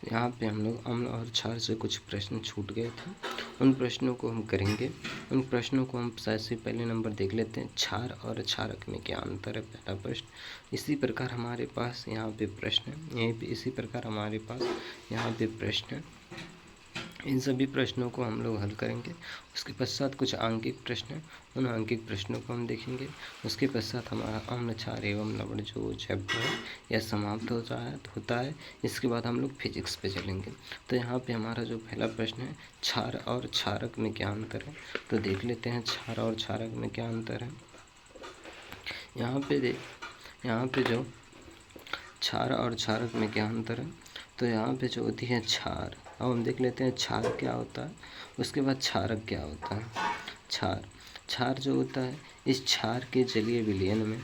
यहाँ पे हम लोग अम्ल और क्षार से कुछ प्रश्न छूट गए थे, उन प्रश्नों को हम करेंगे। उन प्रश्नों को हम सबसे पहले नंबर देख लेते हैं, क्षार और क्षारक में क्या अंतर है, पहला प्रश्न। इसी प्रकार हमारे पास यहाँ पे प्रश्न है, यहीं पे इसी प्रकार हमारे पास यहाँ पे प्रश्न है। इन सभी प्रश्नों को हम लोग हल करेंगे। उसके पश्चात कुछ आंकिक प्रश्न हैं, उन आंकिक प्रश्नों को हम देखेंगे। उसके पश्चात हमारा अम्ल क्षार एवं लवण जो चैप्टर है यह समाप्त होता है। इसके बाद हम लोग फिजिक्स पे चलेंगे। तो यहाँ पे हमारा जो पहला प्रश्न है, क्षार और क्षारक में क्या अंतर है, तो देख लेते हैं क्षार और क्षारक में क्या अंतर है। यहाँ पे जो क्षार और क्षारक में क्या अंतर है, तो यहाँ पे जो होती है क्षार, अब हम देख लेते हैं क्षार क्या होता है, उसके बाद क्षारक क्या होता है। क्षार जो होता है, इस क्षार के जलीय विलयन में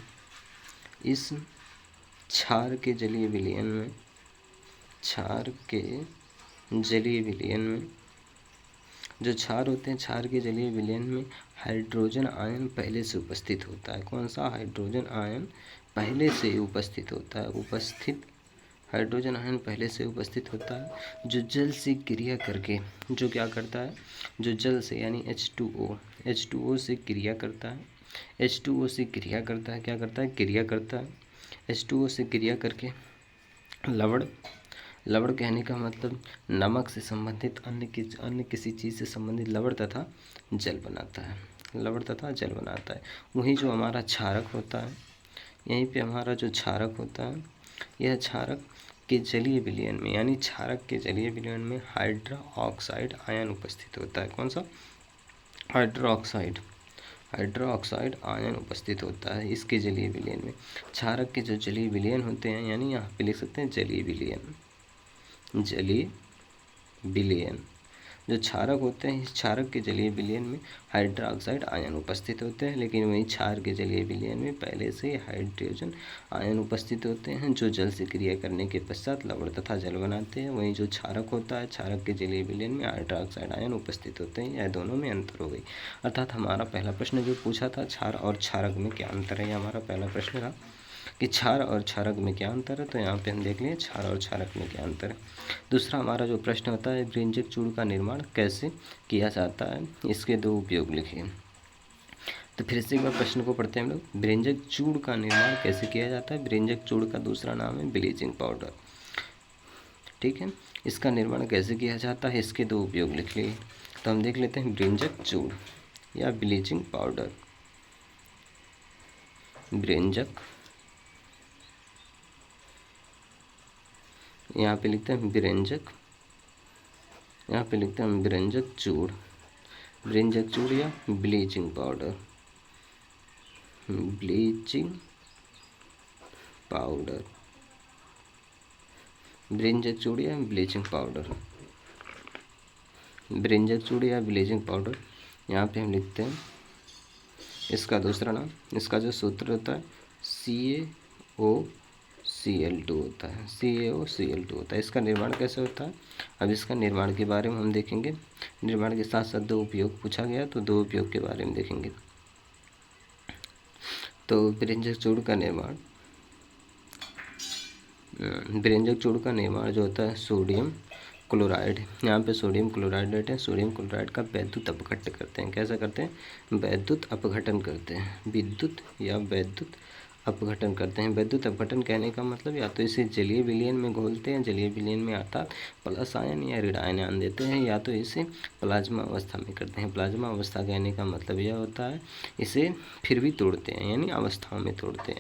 जो क्षार होते हैं, क्षार के जलीय विलयन में हाइड्रोजन आयन पहले से उपस्थित होता है। कौन सा हाइड्रोजन आयन पहले से उपस्थित होता है? हाइड्रोजन आयन पहले से उपस्थित होता है, जो जल से क्रिया करके जो क्या करता है, जो जल से यानी H2O से क्रिया करता है। H2O से क्रिया करता है, क्या करता है? क्रिया करता है। H2O से क्रिया करके लवण कहने का मतलब नमक से संबंधित अन्य किसी चीज़ से संबंधित लवण तथा जल बनाता है। वही जो हमारा क्षारक होता है, यहीं पे हमारा जो क्षारक होता है, यह क्षारक के जलीय विलयन में यानी क्षारक के जलीय विलयन में हाइड्रोक्साइड आयन उपस्थित होता है। कौन सा? हाइड्रोक्साइड आयन उपस्थित होता है इसके जलीय विलयन में। क्षारक के जो जलीय विलयन होते हैं, यानी यहाँ पे लिख सकते हैं जलीय विलयन। जो क्षारक होते हैं, इस क्षारक के जलीय विलयन में हाइड्रोक्साइड आयन उपस्थित होते हैं, लेकिन वहीं क्षार के जलीय विलयन में पहले से हाइड्रोजन आयन उपस्थित होते हैं, जो जल से क्रिया करने के पश्चात लवण तथा जल बनाते हैं। वहीं जो क्षारक होता है, क्षारक के जलीय विलयन में हाइड्रोक्साइड आयन उपस्थित होते हैं। यह दोनों में अंतर हो गई। अर्थात हमारा पहला प्रश्न जो पूछा था, क्षार और क्षारक में क्या अंतर है, यह हमारा पहला प्रश्न था कि क्षार और क्षारक में क्या अंतर है। तो यहाँ पे हम देख लें क्षार और क्षारक में क्या अंतर है। दूसरा हमारा जो प्रश्न होता है, व्यंजक चूर्ण का निर्माण कैसे किया जाता है, इसके दो उपयोग लिखिए। तो फिर से एक बार प्रश्न को पढ़ते हैं हम लोग। व्यंजक चूर्ण का निर्माण कैसे किया जाता है? व्यंजक चूर्ण का दूसरा नाम है ब्लीचिंग पाउडर। ठीक है, इसका निर्माण कैसे किया जाता है, इसके दो उपयोग लिख लिए। तो हम देख लेते हैं व्यंजक चूर्ण या ब्लीचिंग पाउडर। यहाँ पे लिखते हैं व्यंजक, यहाँ पे लिखते हैं व्यंजक चूर्ण या ब्लीचिंग पाउडर। व्यंजक चूर्ण या ब्लीचिंग पाउडर। यहाँ पे हम लिखते हैं इसका दूसरा नाम, इसका जो सूत्र होता है CaOCl2 होता है। इसका निर्माण कैसे होता है, अब इसका निर्माण के बारे में हम देखेंगे। निर्माण के साथ साथ दो उपयोग पूछा गया, तो दो उपयोग के बारे में देखेंगे। तो व्यंजक चूर्ण का निर्माण जो होता है सोडियम क्लोराइड, यहाँ पे सोडियम क्लोराइड है। सोडियम क्लोराइड का वैद्युत अपघटन करते हैं। कैसा करते हैं? वैद्युत अपघटन करते हैं। वैद्युत अपघटन कहने का मतलब या तो इसे जलीय विलयन में घोलते हैं, जलीय विलयन में अर्थात प्लस आयन या ऋण आयन देते हैं, या तो इसे प्लाज्मा अवस्था में करते हैं। प्लाज्मा अवस्था कहने का मतलब यह होता है इसे फिर भी तोड़ते हैं, यानी अवस्थाओं में तोड़ते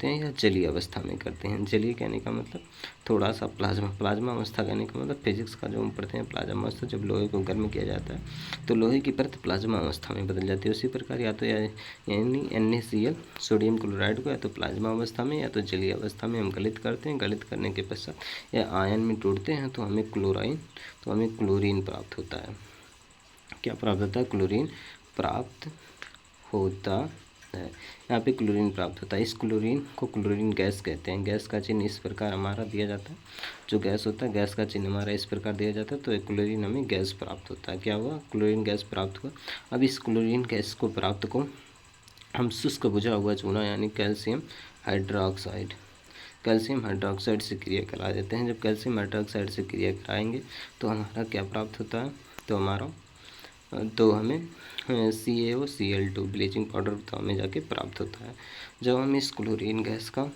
हैं या जलीय अवस्था में करते हैं। जलीय कहने का मतलब थोड़ा सा प्लाज्मा अवस्था कहने का मतलब फिजिक्स का जो हम पढ़ते हैं प्लाज्मा अवस्था, जब लोहे को गर्म किया जाता है तो लोहे की परत प्लाज्मा अवस्था में बदल जाती है। उसी प्रकार या तो यानी NaCl सोडियम क्लोराइड को या तो प्लाज्मा अवस्था में या तो जलीय अवस्था में हम गलित करते हैं। गलित करने के पश्चात या आयन में तोड़ते हैं तो हमें क्लोरीन प्राप्त होता है। क्या प्राप्त होता है? क्लोरीन प्राप्त होता है। यहाँ पे क्लोरीन प्राप्त होता है। इस क्लोरीन को क्लोरीन गैस कहते हैं। गैस का चिन्ह इस प्रकार हमारा दिया जाता है। जो गैस होता है, गैस का चिन्ह हमारा इस प्रकार दिया जाता है, तो एक क्लोरीन हमें गैस प्राप्त होता है। क्या हुआ? क्लोरीन गैस प्राप्त हुआ। अब इस क्लोरीन गैस को प्राप्त को हम शुष्क बुझा हुआ चूना यानी कैल्शियम कैल्शियम हाइड्रोक्साइड से क्रिया करा देते हैं। जब कैल्शियम हाइड्रोक्साइड से क्रिया कराएंगे तो हमारा क्या प्राप्त होता है, तो हमें CaOCl2 ब्लीचिंग पाउडर तो हमें जाके प्राप्त होता है। जब हम इस क्लोरीन गैस का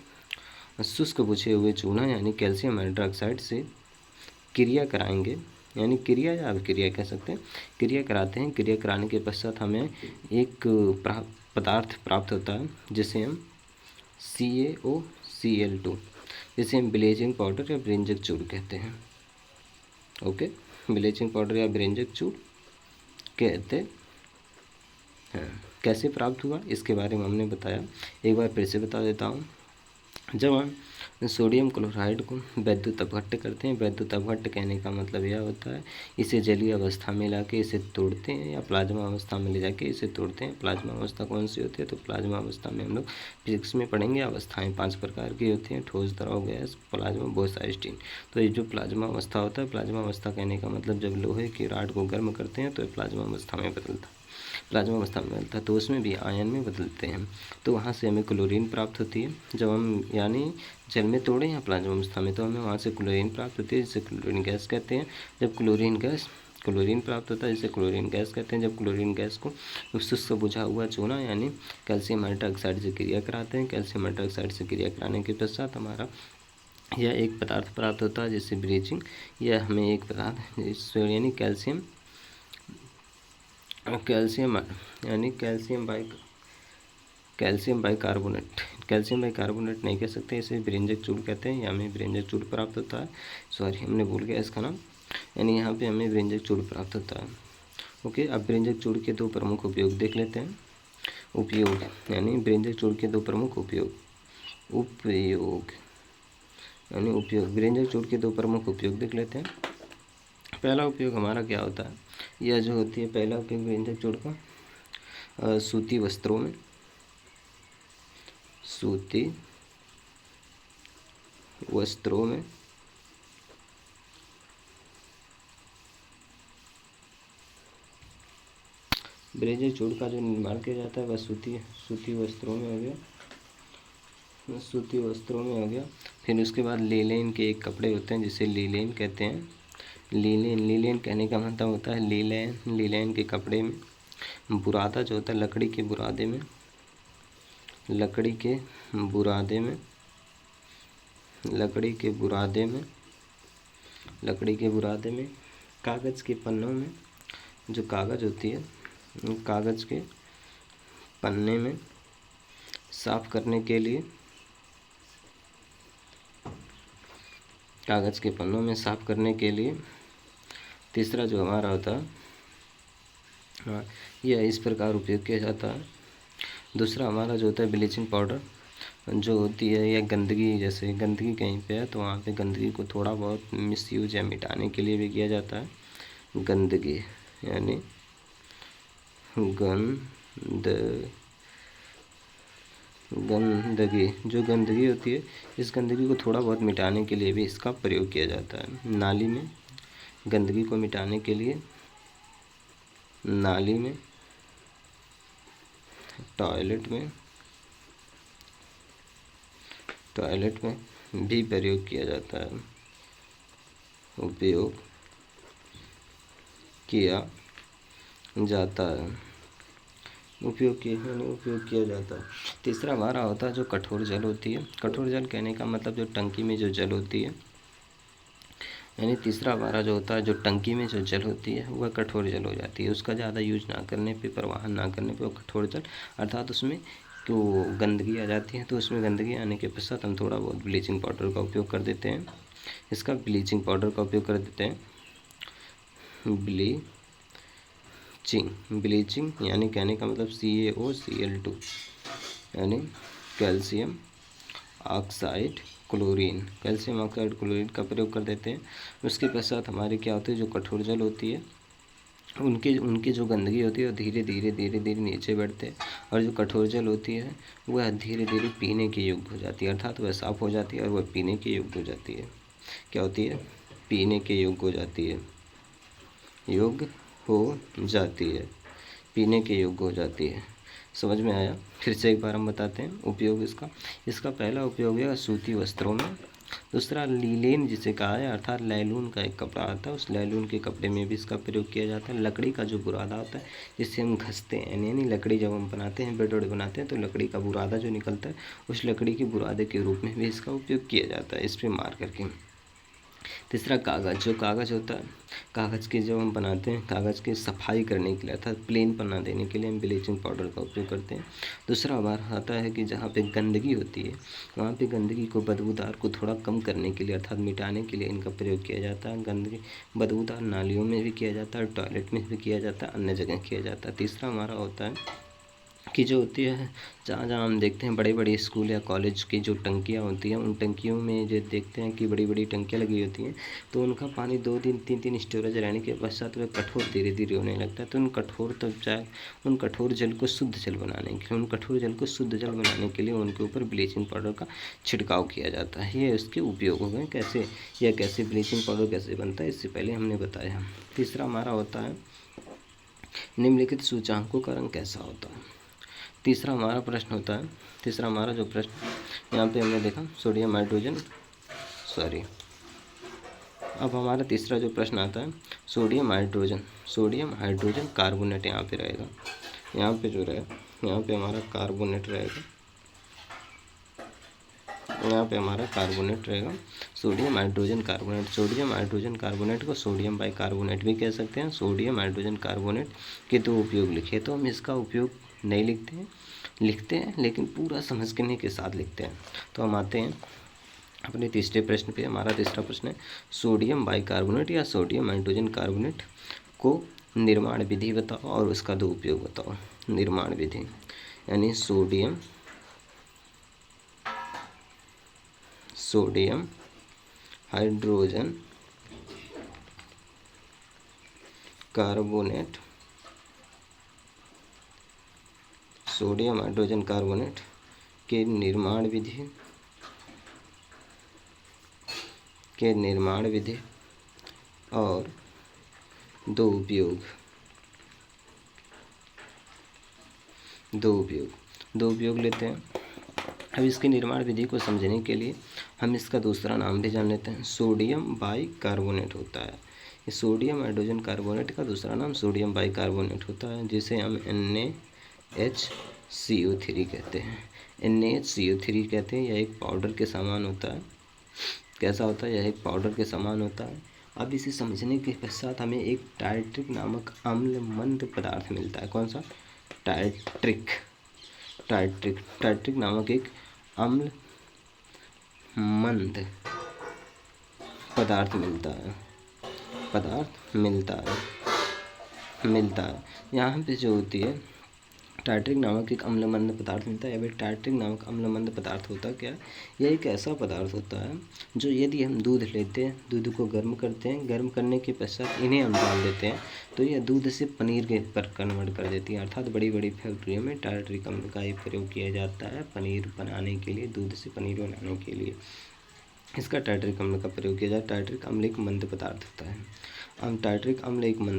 शुष्क बुझे हुए चूना यानी कैल्शियम हाइड्रोक्साइड से क्रिया कराएंगे, यानी क्रिया या अभिक्रिया कह सकते हैं, क्रिया कराते हैं। क्रिया कराने के पश्चात हमें एक पदार्थ प्राप्त होता है जिसे हम CaOCl2 जिसे हम ब्लीचिंग पाउडर या ब्रिंजक चूड़ कहते हैं। ओके, ब्लीचिंग पाउडर या ब्रिंजक चूड़ कहते हैं। कैसे प्राप्त हुआ इसके बारे में हमने बताया, एक बार फिर से बता देता हूँ। जब हम सोडियम क्लोराइड को वैद्युत अपघट्ट करते हैं, वैद्युत अपघट्ट कहने का मतलब यह होता है इसे जलीय अवस्था में लाके इसे तोड़ते हैं या प्लाज्मा अवस्था में ले जाके इसे तोड़ते हैं। प्लाज्मा अवस्था कौन सी होती है, तो प्लाज्मा अवस्था में हम लोग फिजिक्स में पढ़ेंगे अवस्थाएं 5 प्रकार की होती हैं, ठोस, द्रव, गैस, प्लाज्मा, बोसाइस्टीन। तो ये जो प्लाज्मा अवस्था होता है, प्लाज्मा अवस्था कहने का मतलब जब लोहे की राड को गर्म करते हैं तो प्लाज्मा अवस्था में बदलता है, प्लाज्मा अवस्था में बदलता है, तो उसमें भी आयन में बदलते हैं। तो वहाँ से हमें क्लोरीन प्राप्त होती है। जब हम यानी जल में तोड़ें या प्लाज्मा अवस्था में, तो हमें वहाँ से क्लोरीन प्राप्त होती है जिसे क्लोरीन गैस कहते हैं। जब क्लोरीन प्राप्त होता है जिसे क्लोरीन गैस कहते हैं। जब क्लोरीन गैस को शुष्क बुझा हुआ चूना यानी कैल्शियम हाइड्रोक्साइड से क्रिया कराते हैं। कैल्शियम हाइड्रोक्साइड से क्रिया कराने के पश्चात हमारा यह एक पदार्थ प्राप्त होता है जिससे ब्लीचिंग, यह हमें एक पदार्थ यानी कैल्शियम यानी कैल्शियम बाइकार्बोनेट नहीं कह सकते, इसे ब्रिंजक चूड़ कहते हैं, या हमें ब्रिंजक चूड़ प्राप्त होता है। सॉरी, हमने भूल गया इसका नाम, यानी यहाँ पे हमें ब्रिंजक चूड़ प्राप्त होता है। ओके, अब ब्रिंजक चूड़ के 2 प्रमुख उपयोग देख लेते हैं। उपयोग यानी ब्रिंजक चूड़ के 2 प्रमुख उपयोग ब्रिंजक चूड़ के 2 प्रमुख उपयोग देख लेते हैं। पहला उपयोग हमारा क्या होता है, यह जो होती है पहला उपयोग ब्रिंजक चूड़ का सूती वस्त्रों में ब्रिंजक चूड़ का जो निर्माण किया जाता है वह सूती वस्त्रों में हो गया। फिर उसके बाद लीलेन के एक कपड़े होते हैं जिसे लीलेन कहते हैं। लीलेन कहने का मतलब होता है लीलेन के कपड़े में बुरादा जो होता है लकड़ी के बुरादे में कागज़ के पन्नों में, जो कागज़ होती है कागज़ के पन्ने में साफ करने के लिए, कागज़ के पन्नों में साफ करने के लिए। तीसरा जो हमारा होता है यह इस प्रकार उपयोग किया जाता है। दूसरा हमारा जो होता है ब्लीचिंग पाउडर जो होती है, या गंदगी, जैसे गंदगी कहीं पे है तो वहाँ पे गंदगी को थोड़ा बहुत मिसयूज या मिटाने के लिए भी किया जाता है। गंदगी यानी गंदगी जो गंदगी होती है, इस गंदगी को थोड़ा बहुत मिटाने के लिए भी इसका प्रयोग किया जाता है। नाली में गंदगी को मिटाने के लिए नाली में, टॉयलेट में भी प्रयोग किया जाता है, उपयोग किया जाता है। तीसरा हमारा होता है जो कठोर जल होती है। कठोर जल कहने का मतलब जो टंकी में जो जल होती है, यानी तीसरा हमारा जो होता है जो टंकी में जो जल होती है वह कठोर जल हो जाती है। उसका ज़्यादा यूज ना करने पे, प्रवाहन ना करने पे वो कठोर जल, अर्थात उसमें तो गंदगी आ जाती है। तो उसमें गंदगी आने के पश्चात हम थोड़ा बहुत ब्लीचिंग पाउडर का उपयोग कर देते हैं। ब्लीचिंग यानी कहने का मतलब CaOCl2 यानी कैल्शियम ऑक्साइड क्लोरीन का प्रयोग कर देते हैं। उसके पश्चात हमारे क्या होते हैं, जो कठोर जल होती है उनकी जो गंदगी होती है वो धीरे धीरे नीचे बढ़ते हैं, और जो कठोर जल होती है वह धीरे धीरे पीने के योग्य हो जाती है, अर्थात वह साफ़ हो जाती है और वह पीने के योग्य हो जाती है। क्या होती है, पीने के योग्य हो जाती है, पीने के योग्य हो जाती है। समझ में आया? फिर से एक बार हम बताते हैं उपयोग इसका पहला उपयोग है सूती वस्त्रों में। दूसरा लीलेन जिसे कहा है, अर्थात लैलून का एक कपड़ा आता है, उस लैलून के कपड़े में भी इसका प्रयोग किया जाता है। लकड़ी का जो बुरादा होता है जिससे हम घसते हैं, यानी लकड़ी जब हम बनाते हैं, बेड वेड बनाते हैं, तो लकड़ी का बुरादा जो निकलता है उस लकड़ी के बुरादे के रूप में भी इसका उपयोग किया जाता है, इस पर मार करके। तीसरा कागज़, जो कागज़ होता है, कागज़ के जब हम बनाते हैं, कागज़ की सफाई करने के लिए अर्थात प्लेन पन्ना देने के लिए हम ब्लीचिंग पाउडर का उपयोग करते हैं। दूसरा बार आता है कि जहाँ पे गंदगी होती है वहाँ पे गंदगी को, बदबूदार को थोड़ा कम करने के लिए अर्थात मिटाने के लिए इनका प्रयोग किया जाता है। गंदगी बदबूदार नालियों में भी किया जाता है, टॉयलेट में भी किया जाता है, अन्य जगह किया जाता है। तीसरा हमारा होता है कि जो होती है, जहाँ जहाँ हम देखते हैं बड़े बड़े स्कूल या कॉलेज की जो टंकियाँ होती हैं, उन टंकियों में जो देखते हैं कि बड़ी बड़ी टंकियाँ लगी होती हैं, तो उनका पानी 2 दिन 3 स्टोरेज रहने के पश्चात वह कठोर धीरे धीरे होने लगता है। तो उन कठोर जल को शुद्ध जल बनाने के लिए उनके ऊपर ब्लीचिंग पाउडर का छिड़काव किया जाता है। ये उसके उपयोग हो गए। कैसे, या कैसे ब्लीचिंग पाउडर कैसे बनता है, इससे पहले हमने बताया। तीसरा हमारा होता है निम्नलिखित सूचकांकों का रंग कैसा होता है। तीसरा हमारा जो प्रश्न यहाँ पे हमने देखा सोडियम हाइड्रोजन, अब हमारा तीसरा जो प्रश्न आता है सोडियम हाइड्रोजन कार्बोनेट यहाँ पे रहेगा, यहाँ पे हमारा कार्बोनेट रहेगा, सोडियम हाइड्रोजन कार्बोनेट को सोडियम बाइकार्बोनेट भी कह सकते हैं। सोडियम हाइड्रोजन कार्बोनेट के 2 उपयोग लिखे, तो हम इसका उपयोग नहीं लिखते हैं लेकिन पूरा समझने के साथ लिखते हैं। तो हम आते हैं अपने तीसरे प्रश्न पे। हमारा तीसरा प्रश्न है सोडियम बाइकार्बोनेट या सोडियम हाइड्रोजन कार्बोनेट को निर्माण विधि बताओ और उसका 2 उपयोग बताओ। निर्माण विधि यानी सोडियम हाइड्रोजन कार्बोनेट के निर्माण विधि और 2 उपयोग लेते हैं। अब इसकी निर्माण विधि को समझने के लिए हम इसका दूसरा नाम भी जान लेते हैं, सोडियम बाइकार्बोनेट होता है। इस सोडियम हाइड्रोजन कार्बोनेट का दूसरा नाम सोडियम बाइकार्बोनेट होता है, जिसे हम NaHCO3 कहते हैं। NaHCO3 कहते हैं। यह एक पाउडर के समान होता है। कैसा होता है? यह एक पाउडर के समान होता है। अब इसे समझने के पश्चात हमें एक टार्ट्रिक नामक अम्लमंद पदार्थ मिलता है। कौन सा? टार्ट्रिक नामक एक अम्लमंद पदार्थ मिलता है। यहाँ पे जो होती है टार्ट्रिक नामक एक अम्लमंद पदार्थ मिलता है। अब टार्ट्रिक नामक अम्लमंद पदार्थ होता क्या है? यह एक ऐसा पदार्थ होता है जो यदि हम दूध लेते हैं, दूध को गर्म करते हैं, गर्म करने के पश्चात इन्हें हम डाल देते हैं, तो यह दूध से पनीर के पर कन्वर्ट कर देती है। अर्थात बड़ी बड़ी फैक्ट्रियों में टार्ट्रिक अम्ल का ही प्रयोग किया जाता है पनीर बनाने के लिए, दूध से पनीर बनाने के लिए इसका टार्ट्रिक अम्ल का प्रयोग किया जाता है। टार्ट्रिक अम्ल एक मंद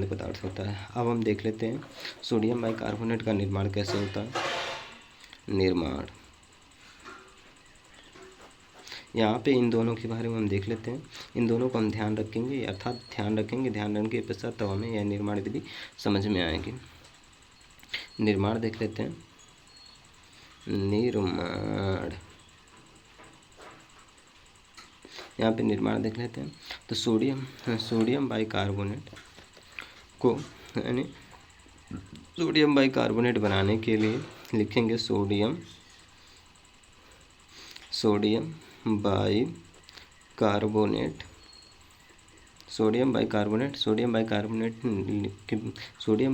पदार्थ होता है। अब हम देख लेते हैं सोडियम बाइकार्बोनेट का निर्माण कैसे होता है। यहाँ पे इन दोनों के बारे में हम देख लेते हैं। इन दोनों को हम ध्यान रखेंगे, ध्यान रखने के पश्चात तब हमें यह निर्माण विधि समझ में आएगी। निर्माण देख लेते हैं। यहाँ पे निर्माण देख लेते हैं। तो सोडियम बाइकार्बोनेट को, यानी सोडियम बाइकार्बोनेट बनाने के लिए लिखेंगे सोडियम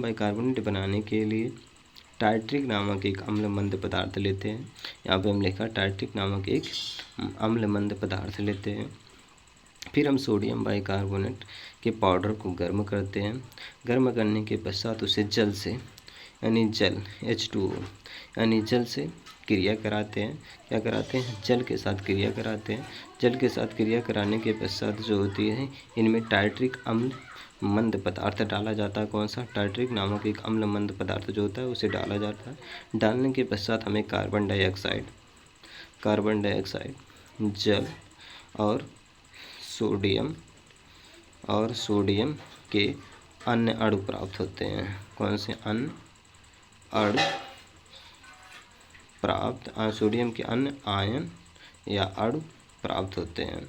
बाइकार्बोनेट बनाने के लिए टार्ट्रिक नामक एक अम्लमंद पदार्थ लेते हैं। यहाँ पे हम लिखा टार्ट्रिक नामक एक अम्लमंद पदार्थ लेते हैं। फिर हम सोडियम बाइकार्बोनेट के पाउडर को गर्म करते हैं। गर्म करने के पश्चात उसे जल से, यानी जल H2O यानी जल से क्रिया कराते हैं। क्या कराते हैं? जल के साथ क्रिया कराते हैं। जल के साथ क्रिया कराने के पश्चात जो होती है, इनमें टार्ट्रिक अम्ल मंद पदार्थ डाला जाता है। कौन सा? टार्ट्रिक नामक एक अम्ल मंद पदार्थ जो होता है उसे डाला जाता है। डालने के पश्चात हमें कार्बन डाइऑक्साइड, जल और सोडियम के अन्य अणु प्राप्त होते हैं। कौन से अन्य अणु प्राप्त? सोडियम के अन्य आयन या अणु प्राप्त होते हैं,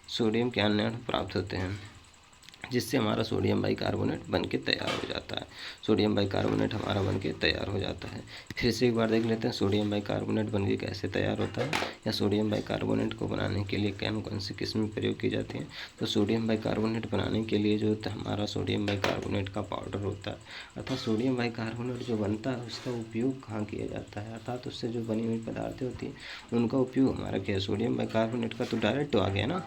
सोडियम के अन्य अणु प्राप्त होते हैं, जिससे हमारा सोडियम बाइकार्बोनेट बन के तैयार हो जाता है। सोडियम बाइकार्बोनेट हमारा बन के तैयार हो जाता है। फिर से एक बार देख लेते हैं सोडियम बाइकार्बोनेट बन के कैसे तैयार होता है, या सोडियम बाइकार्बोनेट को बनाने के लिए कौन सी किस्में प्रयोग की जाती हैं। तो सोडियम बाइकार्बोनेट बनाने के लिए जो होता है हमारा सोडियम बाइकार्बोनेट का पाउडर होता है, अर्थात सोडियम बाइकार्बोनेट जो बनता है उसका उपयोग कहाँ किया जाता है, अर्थात उससे जो बनी हुई पदार्थें होती हैं उनका उपयोग हमारा क्या है? सोडियम बाइकार्बोनेट का तो डायरेक्ट तो आ गया ना।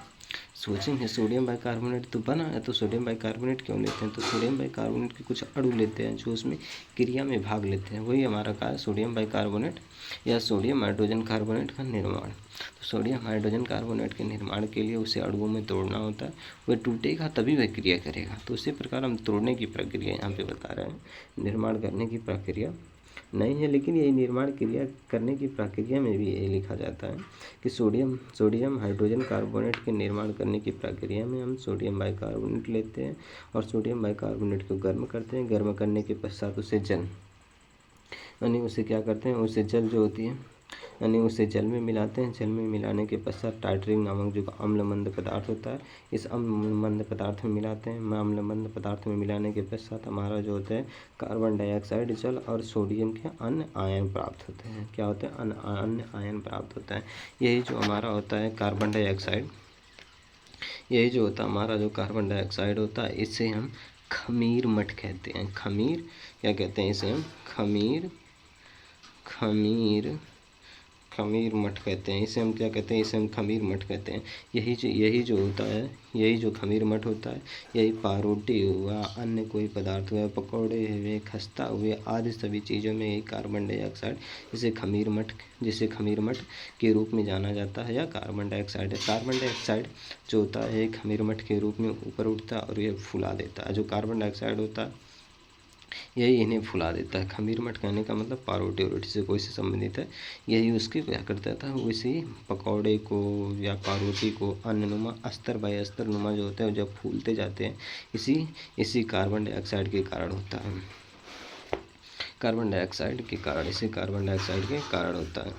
सोचेंगे सोडियम बाइकार्बोनेट तो बना है तो सोडियम बाइकार्बोनेट क्यों लेते हैं? तो सोडियम बाइकार्बोनेट के कुछ अणु लेते हैं जो उसमें क्रिया में भाग लेते हैं, वही हमारा का है सोडियम बाइकार्बोनेट या सोडियम हाइड्रोजन कार्बोनेट का निर्माण। तो सोडियम हाइड्रोजन कार्बोनेट के निर्माण के लिए उसे अणुओं में तोड़ना होता है, वह टूटेगा तभी वह क्रिया करेगा। तो उसी प्रकार हम तोड़ने की प्रक्रिया यहाँ पे बता रहे हैं, निर्माण करने की प्रक्रिया नहीं है, लेकिन यही निर्माण क्रिया करने की प्रक्रिया में भी यही लिखा जाता है कि सोडियम हाइड्रोजन कार्बोनेट के निर्माण करने की प्रक्रिया में हम सोडियम बाइकार्बोनेट लेते हैं और सोडियम बाइकार्बोनेट को गर्म करते हैं। गर्म करने के पश्चात उसे उसे क्या करते हैं? उसे जल जो होती है उसे जल में मिलाते हैं। जल में मिलाने के पश्चात टार्ट्रिक नामक जो अम्ल मंद पदार्थ होता है, इस अम्ल मंद पदार्थ में मिलाते हैं। अम्ल मंद पदार्थ में मिलाने के पश्चात हमारा जो होता है कार्बन डाइऑक्साइड, जल और सोडियम के अन्य आयन प्राप्त होते हैं। क्या होते हैं? अन्य आयन प्राप्त होता है। यही जो हमारा होता है कार्बन डाइऑक्साइड, यही जो होता है हमारा जो कार्बन डाइऑक्साइड होता है, इसे हम खमीर मठ कहते हैं। खमीर क्या कहते हैं? इसे हम खमीर मठ कहते हैं। इसे हम क्या कहते हैं? इसे हम खमीर मठ कहते हैं। यही जो होता है, यही जो खमीर मठ होता है, यही पारोटी हुआ, अन्य कोई पदार्थ हुआ, पकौड़े हुए, खस्ता हुए आदि सभी चीज़ों में यही कार्बन डाइऑक्साइड जिसे खमीर मठ के रूप में जाना जाता है, या कार्बन डाइऑक्साइड है। कार्बन डाइऑक्साइड जो होता है खमीर मठ के रूप में ऊपर उठता है और ये फुला देता है। जो कार्बन डाइऑक्साइड होता है यही इन्हें फुला देता है। खमीर मठ कहने का मतलब पारोटी और रोटी से कोई से संबंधित है, यही उसकी क्या करता था, वैसे ही पकौड़े को या पारोटी को अन्ननुमा अस्तर बाय अस्तर नुमा जो होता है जब फूलते जाते हैं, इसी कार्बन डाइऑक्साइड के कारण होता है। कार्बन डाइऑक्साइड के कारण, इसी कार्बन डाइऑक्साइड के कारण होता है।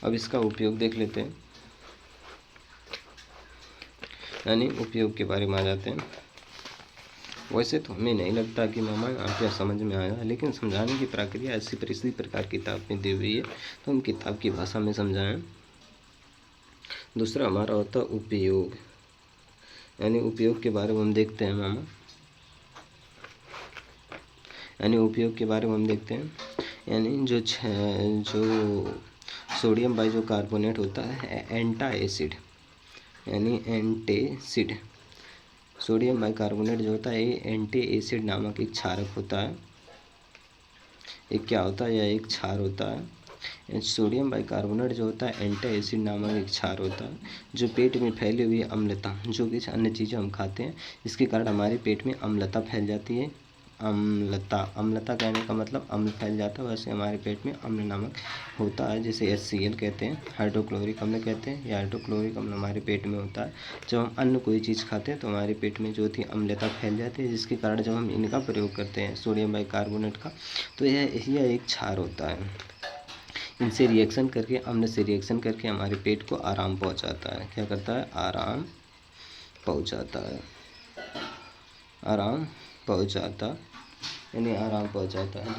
अब इसका उपयोग देख लेते हैं, यानी उपयोग के बारे में आ जाते हैं। वैसे तो हमें नहीं लगता कि मामा आपके समझ में आया, लेकिन समझाने की प्रक्रिया ऐसी इसी प्रकार किताब में दी हुई है तो हम किताब की भाषा में समझाएं। दूसरा हमारा होता है उपयोग, यानी उपयोग के बारे में हम देखते हैं मामा, यानी उपयोग के बारे में हम देखते हैं। यानी जो सोडियम बाइकार्बोनेट होता है एंटासिड, यानी एंटासिड, सोडियम बाइकार्बोनेट जो होता है ये एंटी एसिड नामक एक क्षारक होता है। एक क्या होता है? यह एक क्षार होता है। सोडियम बाइकार्बोनेट जो होता है एंटी एसिड नामक एक क्षार होता है, जो पेट में फैली हुई अम्लता, जो कुछ अन्य चीज़ें हम खाते हैं इसके कारण हमारे पेट में अम्लता फैल जाती है। अम्लता कहने का मतलब अम्ल फैल जाता है, वैसे हमारे पेट में अम्ल नामक होता है, जिसे HCl कहते हैं, हाइड्रोक्लोरिक अम्ल कहते हैं। यह हाइड्रोक्लोरिक अम्ल हमारे पेट में होता है। जब हम अन्य कोई चीज़ खाते हैं तो हमारे पेट में जो होती है अम्लता फैल जाती है, जिसके कारण जब हम इनका प्रयोग करते हैं सोडियम बाइकार्बोनेट का, तो यह एक क्षार होता है। इनसे रिएक्शन करके, अम्ल से रिएक्शन करके हमारे पेट को आराम पहुँचाता है। क्या करता है? आराम पहुँचाता है, आराम पहुँचाता, यानी आराम पहुँचाता है।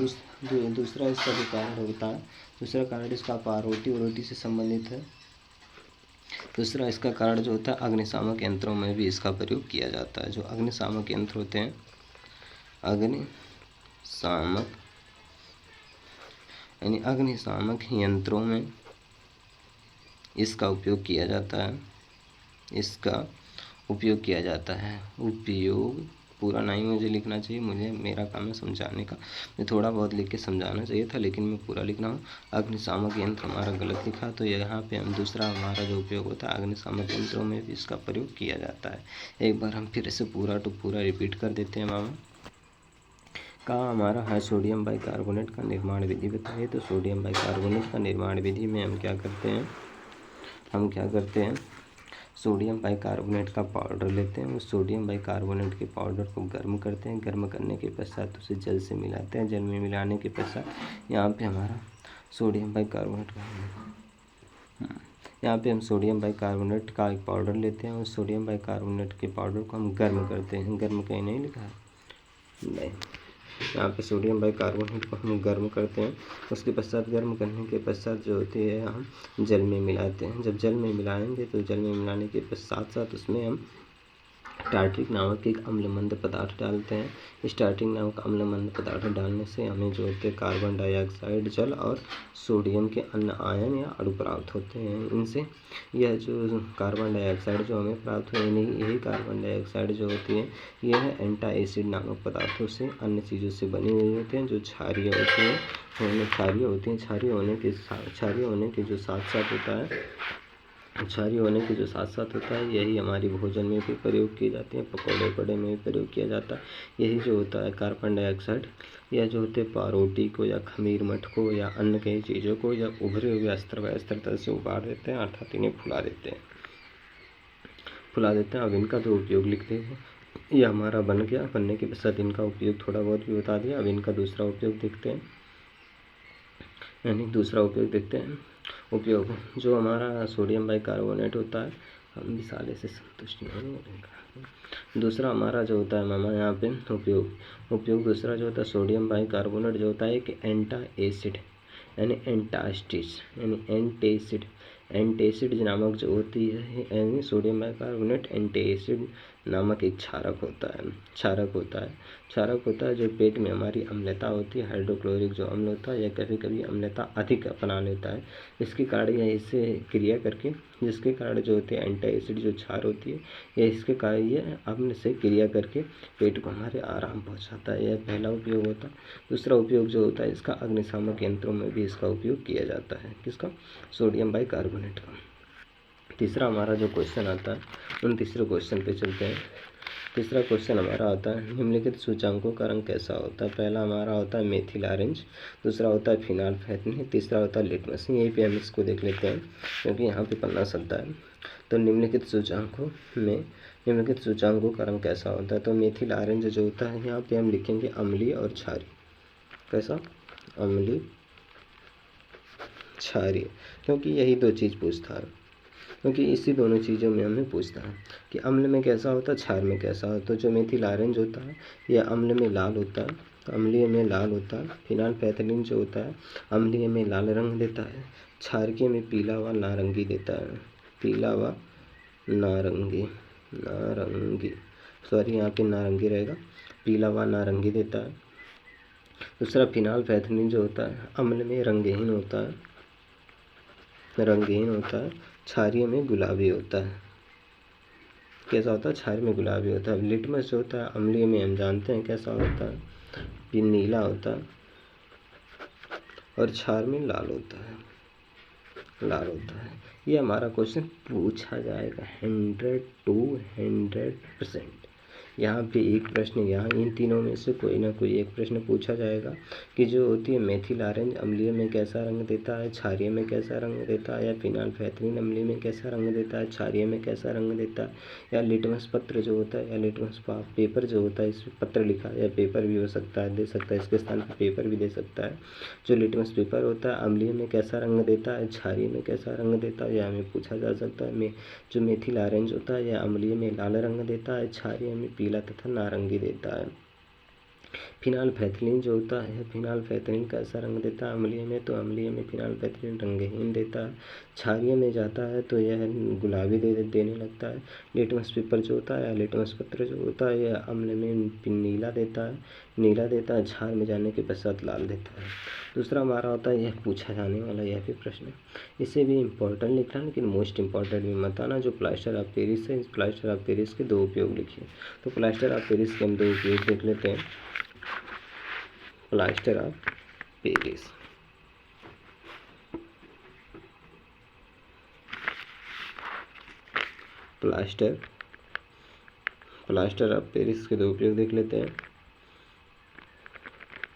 दूसरा इसका जो कारण होता है, दूसरा कारण इसका पारोटी और रोटी से संबंधित है। दूसरा इसका कारण जो होता है अग्निशामक यंत्रों में भी इसका प्रयोग किया जाता है। जो अग्निशामक यंत्र होते हैं, अग्निशामक यंत्रों में इसका उपयोग किया जाता है। इसका उपयोग किया जाता है। उपयोग पूरा नहीं मुझे लिखना चाहिए, मुझे मेरा काम है समझाने का। मैं थोड़ा बहुत लिख के समझाना चाहिए था, लेकिन मैं पूरा लिख रहा हूँ। अग्निशामक यंत्र हमारा गलत लिखा, तो यहाँ पे हम दूसरा हमारा जो उपयोग होता है, अग्निशामक यंत्रों में भी इसका प्रयोग किया जाता है। एक बार हम फिर से पूरा टू पूरा रिपीट कर देते हैं मामा। कहा हमारा है सोडियम बाइकार्बोनेट का निर्माण विधि बताइए। तो सोडियम बाइकार्बोनेट का निर्माण विधि में हम क्या करते हैं, सोडियम बाइकार्बोनेट का पाउडर लेते हैं। उस सोडियम बाइकार्बोनेट के पाउडर को गर्म करते हैं। गर्म करने के पश्चात उसे जल से मिलाते हैं। जल में मिलाने के पश्चात यहाँ पे हमारा सोडियम बाइकार्बोनेट यहाँ पे हम सोडियम बाइकार्बोनेट का एक पाउडर लेते हैं। उस सोडियम बाइकार्बोनेट के पाउडर को हम गर्म करते हैं। गर्म कहीं नहीं लिखा है, नहीं, यहाँ पे सोडियम बाइकार्बोनेट को हम गर्म करते हैं। उसके पश्चात गर्म करने के पश्चात जो होती है हम जल में मिलाते हैं। जब जल में मिलाएंगे तो जल में मिलाने के साथ उसमें हम टार्ट्रिक नामक एक अम्लमंद पदार्थ डालते हैं। इस टार्ट्रिक नामक अम्लमंद पदार्थ डालने से हमें जो होते हैं कार्बन डाइऑक्साइड, जल और सोडियम के अन्य आयन या अणु प्राप्त होते हैं। इनसे यह जो कार्बन डाइऑक्साइड जो हमें प्राप्त हुए, यही कार्बन डाइऑक्साइड जो होती है यह एंटाएसिड नामक पदार्थों से, अन्य चीज़ों से बनी हुई होती हैं जो क्षारीय होती हैं। क्षारीय होती हैं। क्षारीय होने के जो साथ साथ होता है, क्षारीय होने के जो साथ साथ होता है, यही हमारी भोजन में भी प्रयोग किए जाते हैं, पकौड़े वकौड़े में भी प्रयोग किया जाता है। यही जो होता है कार्बन डाइऑक्साइड, यह जो होते हैं पारोटी को या खमीर मठ को या अन्य कई चीज़ों को या उभरे हुए अस्तर से उबार देते हैं, अर्थात इन्हें फुला देते हैं। अब इनका जो उपयोग लिखते हैं, यह हमारा बन गया। बनने के पश्चात इनका उपयोग थोड़ा बहुत भी बता दिया। अब इनका दूसरा उपयोग देखते हैं, उपयोग जो हमारा सोडियम बाइकार्बोनेट होता है, हम मिसाले से संतुष्ट नहीं होंगे। दूसरा हमारा जो होता है मामा यहाँ पे उपयोग दूसरा जो होता है सोडियम बाइकार्बोनेट जो होता है कि एंटाएसिड यानी एंटासिड नामक जो होती है, यानी सोडियम बाइकार्बोनेट एंटासिड नामक एक क्षारक होता है जो पेट में हमारी अम्लता होती है, हाइड्रोक्लोरिक जो अम्ल होता है, या कभी कभी अम्लता अधिक अपना लेता है। इसके कारण या इससे क्रिया करके, जिसके कारण जो होती है एंटासिड जो क्षार होती है, या इसके कारण ये अम्ल से क्रिया करके पेट को हमारे आराम पहुंचाता है। यह पहला उपयोग होता है। दूसरा उपयोग जो होता है इसका, अग्निशामक यंत्रों में भी इसका उपयोग किया जाता है। किसका? सोडियम बाइकार्बोनेट का। तीसरा हमारा जो क्वेश्चन आता है, उन तीसरे क्वेश्चन पे चलते हैं। तीसरा क्वेश्चन हमारा आता है, निम्नलिखित सूचकांकों का रंग कैसा होता है। पहला हमारा होता है मेथिल ऑरेंज, दूसरा होता है फिनाल्फेथिन, तीसरा होता है लिटमस। यहीं पे हम इसको देख लेते हैं क्योंकि यहाँ पे पन्ना चलता है। तो निम्नलिखित सूचकांकों का रंग कैसा होता है। तो मेथिल ऑरेंज जो होता है, यहाँ पे हम लिखेंगे अम्लीय और क्षारीय। कैसा? अम्लीय क्षारीय, क्योंकि यही दो चीज़ पूछता है, क्योंकि इसी दोनों चीज़ों में हमें पूछता है कि अम्ल में कैसा होता है, क्षार में कैसा होता है। तो जो मेथिल ऑरेंज होता है यह अम्ल में लाल होता है, अम्लीय में लाल होता है। फिनाल्फेथिलीन जो होता है अम्लीय में लाल रंग देता है, क्षारकीय में पीला व नारंगी देता है। पीला व नारंगी, सॉरी यहाँ पे नारंगी रहेगा, पीला व नारंगी देता है। दूसरा फिनाल्फेथिलीन जो होता है अम्ल में रंगहीन होता है, क्षारीय में गुलाबी होता है। कैसा होता है? क्षारीय में गुलाबी होता है। लिटमस जो होता है अम्लीय में हम जानते हैं कैसा होता है, नीला होता है, और क्षार में लाल होता है। ये हमारा क्वेश्चन पूछा जाएगा 100 to 100%। यहाँ पे एक प्रश्न, यहाँ इन तीनों में से कोई ना कोई एक प्रश्न पूछा जाएगा कि जो होती है मेथिल ऑरेंज अम्लीय में कैसा रंग देता है, क्षारीय में कैसा रंग देता है, या फिनाल्फेथिलीन अम्लीय में कैसा रंग देता है, क्षारीय में कैसा रंग देता है, या लिटमस पत्र जो होता है, या लिटमस पेपर जो होता है, इस पत्र लिखा या पेपर भी हो सकता है, दे सकता है, इसके स्थान पर पेपर भी दे सकता है। जो लिटमस पेपर होता है अम्लीय में कैसा रंग देता है, क्षारीय में कैसा रंग देता है, यह हमें पूछा जा सकता है। जो मेथिल ऑरेंज होता है यह अम्लीय में लाल रंग देता है, क्षारीय में पीला तथा नारंगी देता है। फिनाइलफैथिलीन जो होता है, फिनाइलफैथिलीन कैसा रंग देता है अम्लीय में, तो अम्लीय में फिनाइलफैथिलीन रंगहीन देता है। क्षारीय में जाता है तो यह गुलाबी देने लगता है। लिटमस पेपर जो होता है या लिटमस पत्र जो होता है यह अम्ल में नीला देता है। क्षार में जाने के पश्चात लाल देता है। दूसरा हमारा होता है, यह पूछा जाने वाला यह भी प्रश्न है, इसे भी इम्पोर्टेंट लिखना लेकिन मोस्ट इम्पॉर्टेंट भी मत आना। जो प्लास्टर ऑफ पेरिस है, इस प्लास्टर ऑफ पेरिस के दो उपयोग लिखिए। तो प्लास्टर ऑफ पेरिस के हम दो उपयोग देख लेते हैं। Plaster of Paris, plaster of Paris के दो उपयोग देख लेते हैं।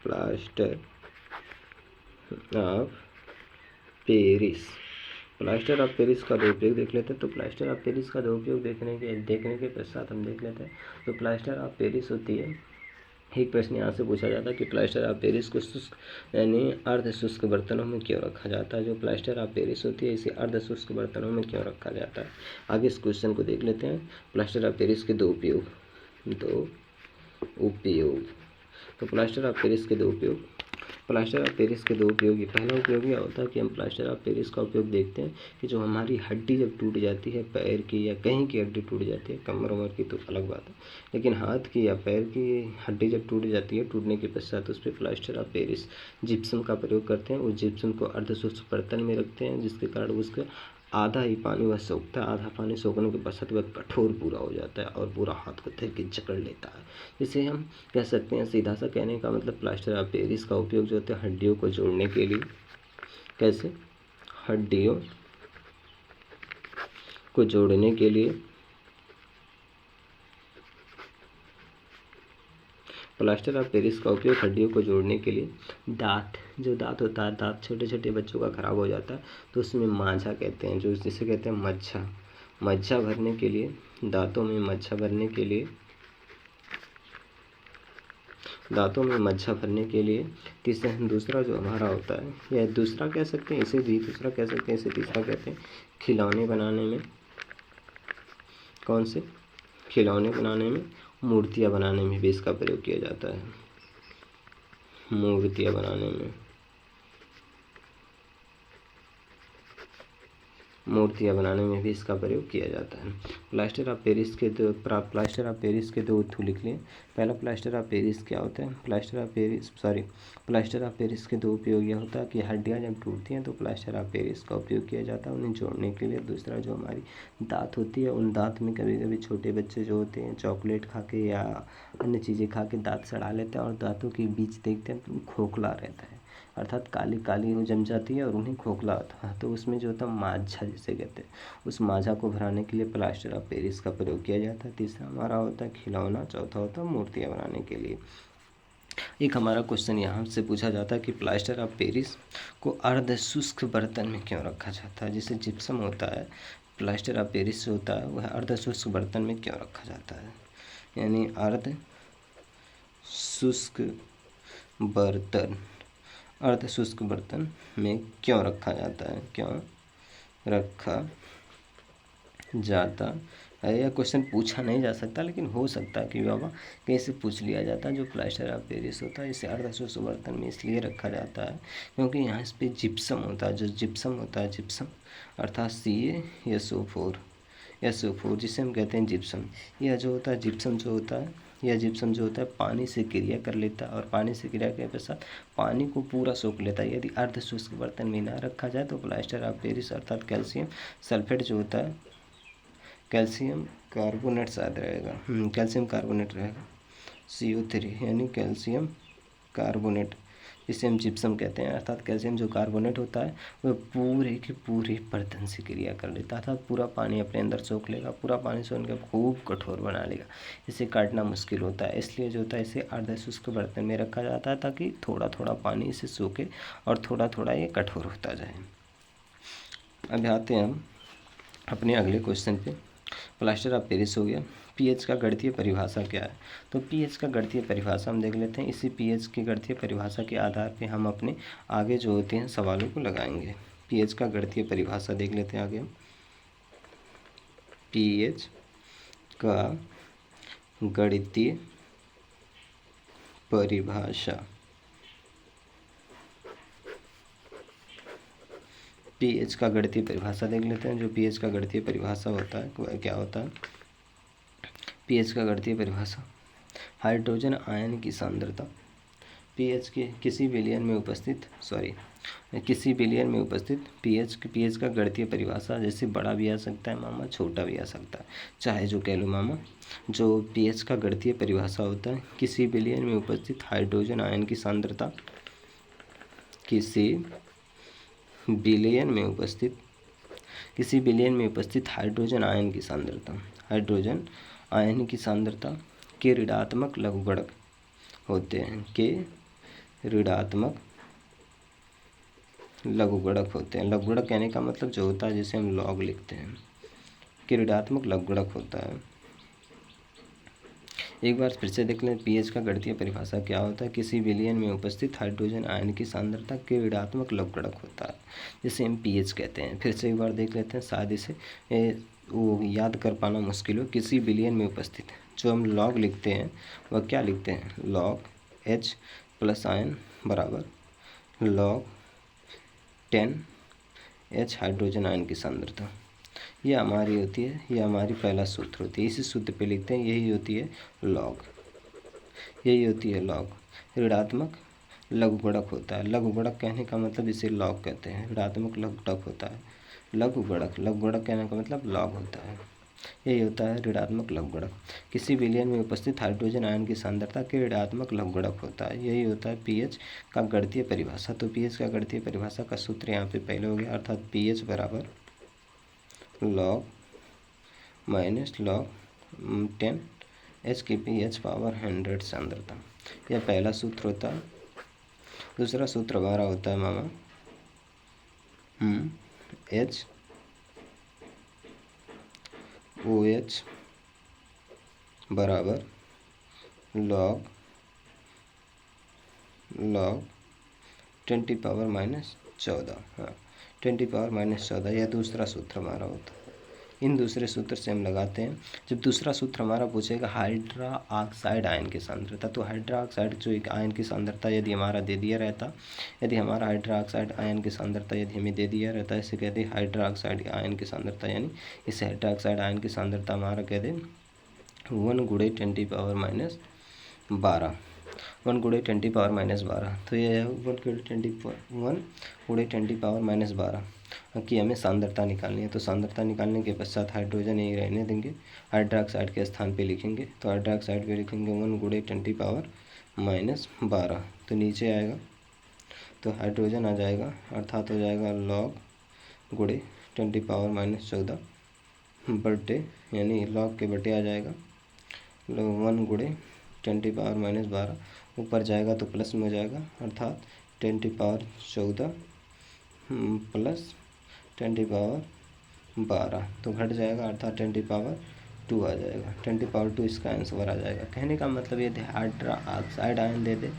Plaster of Paris, plaster of Paris का दो उपयोग देख लेते हैं। तो प्लास्टर ऑफ पेरिस का दो उपयोग देखने के पश्चात हम देख लेते हैं। तो प्लास्टर ऑफ पेरिस होती है, एक प्रश्न यहाँ से पूछा जाता है कि प्लास्टर ऑफ पेरिस को शुष्क यानी अर्ध शुष्क बर्तनों में क्यों रखा जाता है। जो प्लास्टर ऑफ पेरिस होती है इसे अर्ध शुष्क बर्तनों में क्यों रखा जाता है। आगे इस क्वेश्चन को देख लेते हैं। प्लास्टर ऑफ पेरिस के दो उपयोग। तो प्लास्टर ऑफ पेरिस के दो उपयोग, प्लास्टर ऑफ पेरिस के दो उपयोग। पहला उपयोग यह होता है कि हम प्लास्टर ऑफ पेरिस का उपयोग देखते हैं कि जो हमारी हड्डी जब टूट जाती है, पैर की या कहीं की हड्डी टूट जाती है, कमर उमर की तो अलग बात है, लेकिन हाथ की या पैर की हड्डी जब टूट जाती है, टूटने के पश्चात उस पर प्लास्टर ऑफ पेरिस जिप्सम का प्रयोग करते हैं। उस जिप्सम को अर्धशुष्क बर्तन में रखते हैं, जिसके कारण उसका आधा ही पानी वह सोखता है। आधा पानी सोखने के पश्चात वह कठोर पूरा हो जाता है और पूरा हाथ को धर के जकड़ लेता है। इसे हम कह सकते हैं, सीधा सा कहने का मतलब प्लास्टर ऑफ पेरिस का उपयोग जो होता है हड्डियों को जोड़ने के लिए। कैसे? हड्डियों को जोड़ने के लिए प्लास्टर ऑफ पेरिस का उपयोग हड्डियों को जोड़ने के लिए। दांत होता है, दांत छोटे छोटे बच्चों का खराब हो जाता है तो उसमें मांझा कहते हैं, जो जिसे कहते हैं मज्जा भरने के लिए, दांतों में मज्जा भरने के लिए, दूसरा जो हमारा होता है, या दूसरा कह सकते हैं, इसे भी दूसरा कह सकते हैं, इसे तीसरा कहते हैं। खिलौने बनाने में, कौन से? खिलौने बनाने में, मूर्तियाँ बनाने में भी इसका प्रयोग किया जाता है। मूर्तियाँ बनाने में भी इसका प्रयोग किया जाता है। प्लास्टर ऑफ पेरिस के दो उत्थु लिख लें। पहला प्लास्टर ऑफ पेरिस क्या होता है? प्लास्टर ऑफ पेरिस के दो उपयोग यह होता है कि हड्डियाँ जब टूटती हैं तो प्लास्टर ऑफ पेरिस का उपयोग किया जाता है उन्हें जोड़ने के लिए। दूसरा जो हमारी दांत होती है, उन दांत में कभी कभी छोटे बच्चे जो होते हैं चॉकलेट खा के या अन्य चीज़ें खा के दांत सड़ा लेते हैं और दांतों के बीच देखते हैं तो खोखला रहता है, अर्थात काली काली हो जम जाती है और उन्हें खोखला होता है। तो उसमें जो होता है मांझा जिसे कहते हैं, उस मांझा को भराने के लिए प्लास्टर ऑफ पेरिस का प्रयोग किया जाता है। तीसरा हमारा होता है खिलौना, चौथा होता है मूर्तियाँ बनाने के लिए। एक हमारा क्वेश्चन यहाँ से पूछा जाता है कि प्लास्टर ऑफ पेरिस को अर्ध शुष्क बर्तन में क्यों रखा जाता है। जिसे जिप्सम होता है, प्लास्टर ऑफ पेरिस होता है, वह अर्ध शुष्क बर्तन में क्यों रखा जाता है, यानी अर्ध शुष्क बर्तन में क्यों रखा जाता है, यह क्वेश्चन पूछा नहीं जा सकता लेकिन हो सकता है कि बाबा कैसे पूछ लिया जाता है। जो प्लास्टर ऑफ पेरिस होता है इसे अर्धशुष्क बर्तन में इसलिए रखा जाता है क्योंकि यहाँ इस पर जिप्सम होता है। जो जिप्सम होता है, जिप्सम अर्थात CaSO4 जिसे हम कहते हैं जिप्सम। यह जो होता है जिप्सम जो होता है पानी से क्रिया कर लेता है और पानी से क्रिया के पश्चात पानी को पूरा सोख लेता है। यदि अर्धशुष्क बर्तन में ना रखा जाए तो प्लास्टर ऑफ पेरिस अर्थात कैल्शियम सल्फेट जो होता है, कैल्शियम कार्बोनेट शायद रहेगा, कैल्शियम कार्बोनेट रहेगा, CO3 यानी कैल्शियम कार्बोनेट, जिसे हम जिप्सम कहते हैं। अर्थात कैल्शियम जो कार्बोनेट होता है वह पूरे के पूरे बर्तन से क्रिया कर लेता है, अर्थात पूरा पानी अपने अंदर सोख लेगा, पूरा पानी सोख के खूब कठोर बना लेगा। इसे काटना मुश्किल होता है, इसलिए जो होता है इसे अर्धशुष्क बर्तन में रखा जाता है ताकि थोड़ा थोड़ा पानी इसे सोखे और थोड़ा थोड़ा ये कठोर होता जाए। अब आते हैं हम अपने अगले क्वेश्चन पे। प्लास्टर ऑफ पेरिस हो गया। pH का गणितीय परिभाषा क्या है? तो pH का गणितीय परिभाषा हम देख लेते हैं। इसी pH की गणितीय परिभाषा के आधार पे हम अपने आगे जो होते हैं सवालों को लगाएंगे। pH का गणितीय परिभाषा देख लेते हैं आगे हम। pH का गणितीय परिभाषा। पीएच का गणितीय परिभाषा देख लेते हैं। जो पीएच का गणितीय परिभाषा होता है वह क्या होता है? पीएच का गणितीय परिभाषा हाइड्रोजन आयन की सांद्रता पीएच के किसी विलयन में उपस्थित पीएच का गणितीय परिभाषा, जैसे बड़ा भी आ सकता है मामा, छोटा भी आ सकता है, चाहे जो कह लो मामा। जो पीएच का गणितीय परिभाषा होता है, किसी विलयन में उपस्थित हाइड्रोजन आयन की सांद्रता, किसी विलयन में उपस्थित हाइड्रोजन आयन की सांद्रता के ऋणात्मक लघुगणक होते हैं, लघुगणक कहने का मतलब जो होता है जिसे हम लॉग लिखते हैं, के ऋणात्मक लघुगणक होता है। एक बार फिर से देख लें, पीएच का गणितीय परिभाषा क्या होता है? किसी विलयन में उपस्थित हाइड्रोजन आयन की सांद्रता के ऋणात्मक लघुगणक होता है, जिसे हम पीएच कहते हैं। फिर से एक बार देख लेते हैं, शायद इसे वो याद कर पाना मुश्किल हो। किसी विलयन में उपस्थित, जो हम लॉग लिखते हैं वह क्या लिखते हैं? लॉग H प्लस आयन बराबर log 10H हाइड्रोजन आयन की सांद्रता। ये हमारी होती है, ये हमारी पहला सूत्र होती है। इसी सूत्र पे लिखते हैं, यही होती है लॉग। ऋणात्मक लघुगणक होता है। लघुगणक कहने का मतलब इसे लॉग कहते हैं। ऋणात्मक लघुगणक होता है लघुगणक कहने का मतलब लॉग होता है। यही होता है ऋणात्मक लघुगणक। किसी विलयन में उपस्थित हाइड्रोजन आयन की सांद्रता के ऋणात्मक लघुगणक होता है। यही होता है पीएच का गणितीय परिभाषा। तो पीएच का गणितीय परिभाषा का सूत्र यहाँ पे पहले हो गया, अर्थात पीएच बराबर log -log 10H की pH पावर 100 सांद्रता। यह पहला सूत्र होता है। दूसरा सूत्र हमारा होता है मामा H OH बराबर log 10 पावर -14। हाँ, 10 पावर -14 यह दूसरा सूत्र हमारा होता है। इन दूसरे सूत्र से हम लगाते हैं। जब दूसरा सूत्र हमारा पूछेगा हाइड्रा ऑक्साइड आयन की सांद्रता, तो हाइड्रा ऑक्साइड जो एक आयन की सांद्रता यदि हमारा दे दिया रहता, यदि हमारा हाइड्रा ऑक्साइड आयन की सांद्रता यदि हमें दे दिया रहता, इसे कहते हैं हाइड्रा ऑक्साइड आयन की सांद्रता, यानी इस हाइड्रा ऑक्साइड आयन की सांद्रता हमारा कह दें 1 × 10 पावर -12। 1 × 10 पावर -12, तो ये है 1 × 10 पावर -12 कि हमें सांद्रता निकालनी है। तो सांद्रता निकालने के पश्चात हाइड्रोजन यही रहने देंगे, हाइड्रोक्साइड के स्थान पे लिखेंगे। तो हाइड्रोक्साइड पे लिखेंगे 1 × 10 पावर -12, तो नीचे आएगा तो हाइड्रोजन आ जाएगा, अर्थात हो जाएगा log × 10 पावर -14 बटे, यानी log के बटे आ जाएगा 1 × 10 पावर -12, ऊपर जाएगा तो प्लस में हो जाएगा, अर्थात 10 पावर 14 प्लस 10 पावर 12, तो घट जाएगा, अर्थात 10 पावर 2 आ जाएगा। 10 पावर 2 इसका आंसर आ जाएगा। कहने का मतलब यदि हाइड्रा ऑक्साइड आयन दे दे,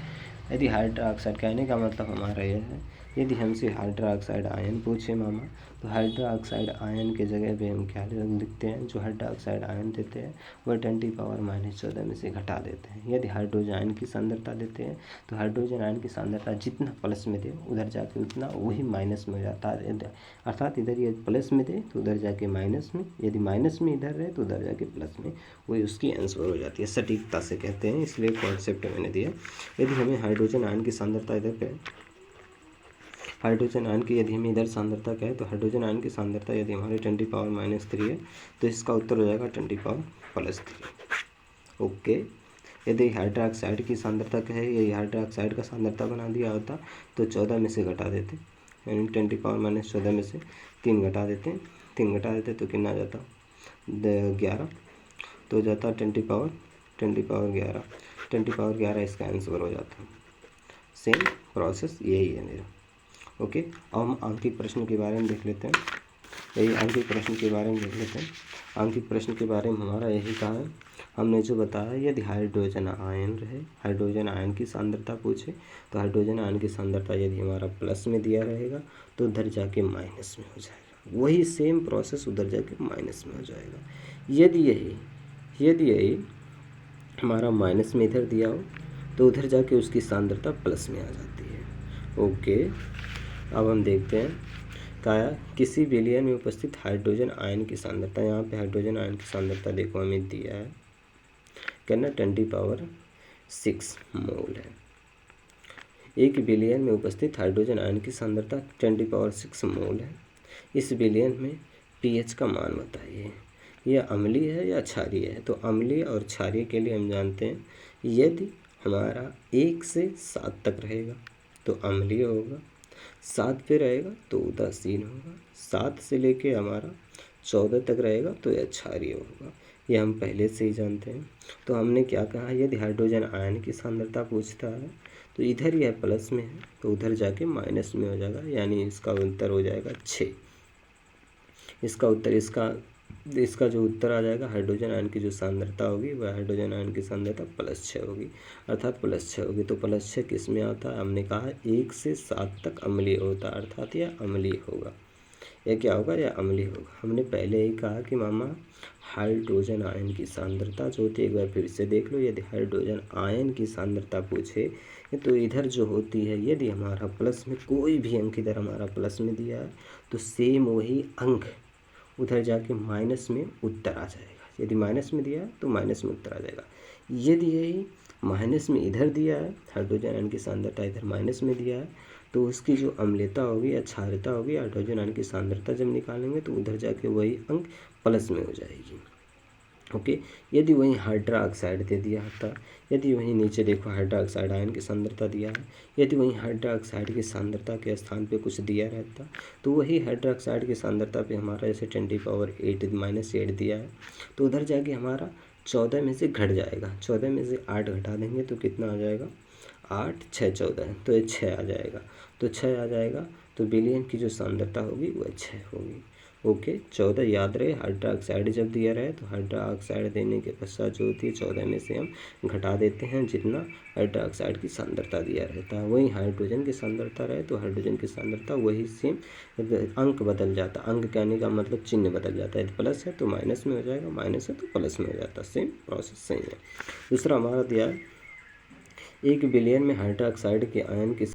यदि हाइड्रा ऑक्साइड, कहने का मतलब हमारा यह है, यदि हमसे हाइड्रा ऑक्साइड आयन पूछे मामा, तो हाइड्रा ऑक्साइड आयन के जगह पे हम क्या लिखते हैं? जो हाइड्रा ऑक्साइड आयन देते हैं वह 10 पावर -14 में से घटा देते हैं। यदि हाइड्रोजन आयन की सांद्रता देते हैं, तो हाइड्रोजन आयन की सांद्रता जितना प्लस में दे उधर जाके उतना वही माइनस में हो जाता है, अर्थात इधर ये प्लस में दे तो उधर जाके माइनस में, यदि माइनस में इधर रहे तो उधर जाके प्लस में, वही उसकी आंसर हो जाती है। सटीकता से कहते हैं, इसलिए कॉन्सेप्ट मैंने दिया। यदि हमें हाइड्रोजन आयन की सांद्रता इधर पे, हाइड्रोजन आयन की यदि हमें इधर सांद्रता कहे, तो हाइड्रोजन आयन की सांद्रता यदि हमारे 10 पावर -3 है, तो इसका उत्तर हो जाएगा 10 पावर +3। ओके। यदि हाइड्रोक्साइड की सांद्रता कहे, यही हाइड्रोक्साइड का सांद्रता बना दिया होता तो 14 में से घटा देते, यानी 10 पावर -14 में से 3 घटा देते, 3 घटा देते तो कितना आ जाता? 11, तो हो जाता 10 पावर 11, 10 पावर 11 इसका आंसर हो जाता। सेम प्रोसेस यही है मेरा। ओके। अब हम आंकिक प्रश्न के बारे में देख लेते हैं। यही आंकिक प्रश्न के बारे में देख लेते हैं। आंकिक प्रश्न के बारे में हमारा यही कहा है, हमने जो बताया, यदि हाइड्रोजन आयन रहे, हाइड्रोजन आयन की सांद्रता पूछे, तो हाइड्रोजन आयन की सांद्रता यदि हमारा प्लस में दिया रहेगा तो उधर जाके माइनस में हो जाएगा, वही सेम प्रोसेस उधर जाके माइनस में हो जाएगा। यदि यही हमारा माइनस में इधर दिया हो तो उधर जाके उसकी सांद्रता प्लस में आ जाती है। ओके, अब हम देखते हैं क्या किसी विलयन में उपस्थित हाइड्रोजन आयन की सांद्रता। यहाँ पे हाइड्रोजन आयन की सांद्रता देखो हमें दिया है, कहना 10⁻6 मोल है। एक विलयन में उपस्थित हाइड्रोजन आयन की सांद्रता 10⁻6 मोल है। इस विलयन में पीएच का मान बताइए, यह अम्लीय है या क्षारीय है। तो अम्लीय और क्षारीय के लिए हम जानते हैं, यदि हमारा 1 से 7 तक रहेगा तो अम्लीय होगा, 7 पे रहेगा तो उदासीन होगा, 7 से लेके हमारा 14 तक रहेगा तो यह क्षारीय होगा। यह हम पहले से ही जानते हैं। तो हमने क्या कहा, यदि हाइड्रोजन आयन की सांद्रता पूछता है तो इधर यह प्लस में है तो उधर जाके माइनस में हो जाएगा, यानी इसका उत्तर हो जाएगा 6। इसका उत्तर इसका जो उत्तर आ जाएगा, हाइड्रोजन आयन की जो सांद्रता होगी वह हाइड्रोजन आयन की सांद्रता +6 होगी, अर्थात +6 होगी। तो +6 किस में आता है, हमने कहा 1 से 7 तक अम्लीय होता है, अर्थात यह अम्लीय होगा। यह क्या होगा, यह अम्लीय होगा। हमने पहले ही कहा कि मामा हाइड्रोजन आयन की सांद्रता जो होती है, एक बार फिर से देख लो, यदि हाइड्रोजन आयन की सांद्रता पूछे तो इधर जो होती है, यदि हमारा प्लस में कोई भी अंक इधर हमारा प्लस में दिया है तो सेम वही अंक उधर जाके माइनस में उत्तर आ जाएगा। यदि माइनस में दिया है तो माइनस में उत्तर आ जाएगा। यदि यही माइनस में इधर दिया है, हाइड्रोजन आयन की सांद्रता इधर माइनस में दिया है, तो उसकी जो अम्लता होगी या क्षारता होगी, हाइड्रोजन आयन की सांद्रता जब निकालेंगे तो उधर जाके वही अंक प्लस में हो जाएगी। ओके, यदि वहीं हाइड्रोक्साइड दे दिया होता, यदि वहीं नीचे देखो हाइड्रोक्साइड आयन की सांद्रता दिया है, यदि वहीं हाइड्रोक्साइड की सांद्रता के स्थान पे कुछ दिया रहता तो वही हाइड्रोक्साइड की सांद्रता पे हमारा जैसे 10⁻8 दिया है तो उधर जाके हमारा 14 में से घट जाएगा, 14 में से 8 घटा देंगे तो कितना आ जाएगा, 8 6 14, तो ये 6 आ जाएगा। तो 6 आ जाएगा तो विलयन की जो सांद्रता होगी वह 6 होगी। ओके, 14 याद रहे, हाइड्रोक्साइड जब दिया रहे तो हाइड्रोक्साइड देने के पश्चात जो होती है 14 में से हम घटा देते हैं जितना हाइड्रोक्साइड की सांद्रता दिया रहता है। वहीं हाइड्रोजन की सांद्रता रहे तो हाइड्रोजन की सांद्रता वही सेम, अंक बदल जाता, अंक कहने का मतलब चिन्ह बदल जाता है, प्लस है तो माइनस में हो जाएगा, माइनस है तो प्लस में हो जाता, सेम प्रोसेस सही है। दूसरा हमारा दिया है, एक विलयन में हाइड्रोक्साइड के आयन की